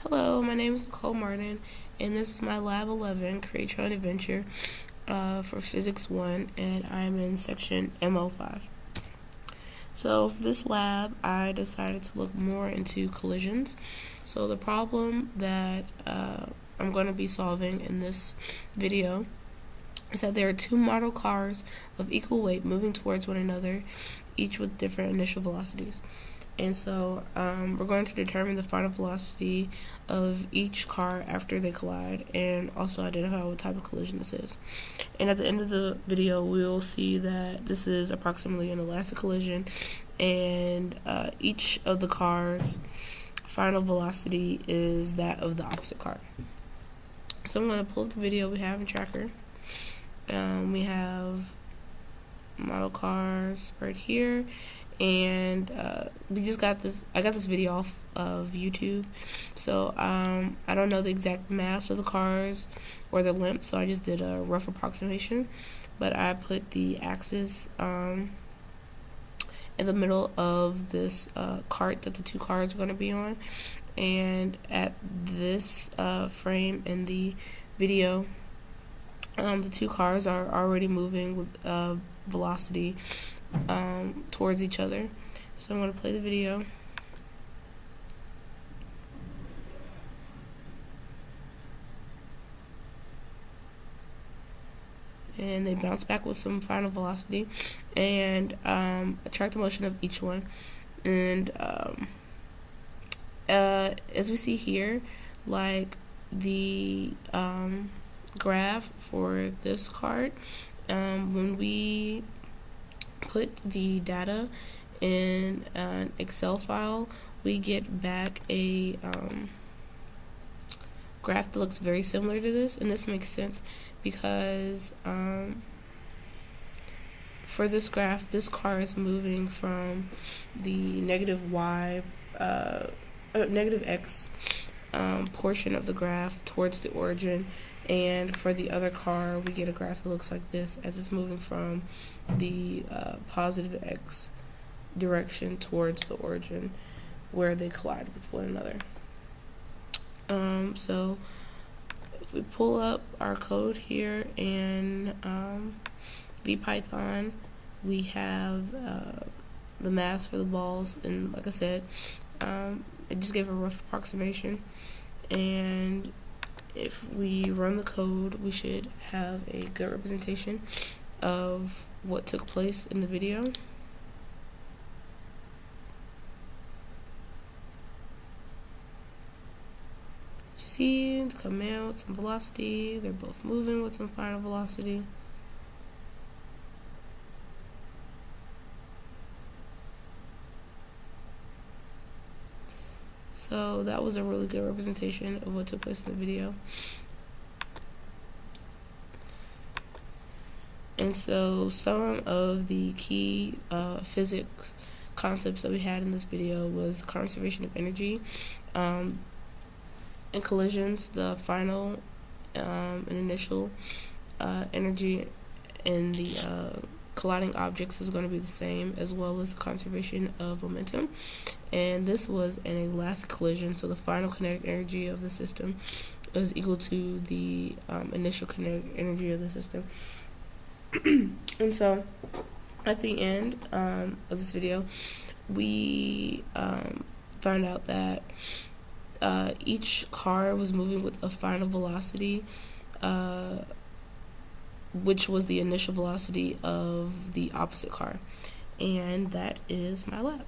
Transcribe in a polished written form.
Hello, my name is Nicole Martin, and this is my Lab 11 Create Your Own Adventure for Physics 1, and I'm in section M05. So for this lab, I decided to look more into collisions. So the problem that I'm going to be solving in this video is that there are two model cars of equal weight moving towards one another, each with different initial velocities. And so we're going to determine the final velocity of each car after they collide, and also identify what type of collision this is. And at the end of the video, we'll see that this is approximately an elastic collision, and each of the cars' final velocity is that of the opposite car. So I'm going to pull up the video we have in Tracker. We have model cars right here, and we just got this. I got this video off of YouTube, so I don't know the exact mass of the cars or the length, so I just did a rough approximation. But I put the axis in the middle of this cart that the two cars are going to be on, and at this frame in the video, the two cars are already moving with velocity towards each other. So I'm going to play the video. And they bounce back with some final velocity, and track the motion of each one. And as we see here, like the graph for this card, when we put the data in an Excel file, we get back a graph that looks very similar to this, and this makes sense because for this graph, this car is moving from the negative x portion of the graph towards the origin, and for the other car we get a graph that looks like this as it's moving from the positive x direction towards the origin where they collide with one another. So if we pull up our code here in VPython, we have the mass for the balls, and like I said, it just gave a rough approximation, and if we run the code, we should have a good representation of what took place in the video. You see, the command with some velocity, they're both moving with some final velocity. So that was a really good representation of what took place in the video. And so some of the key physics concepts that we had in this video was conservation of energy, in collisions, the final and initial energy in the colliding objects is going to be the same, as well as the conservation of momentum. And this was an elastic collision, so the final kinetic energy of the system is equal to the initial kinetic energy of the system. And so at the end of this video, we found out that each car was moving with a final velocity, which was the initial velocity of the opposite car. And that is my lab.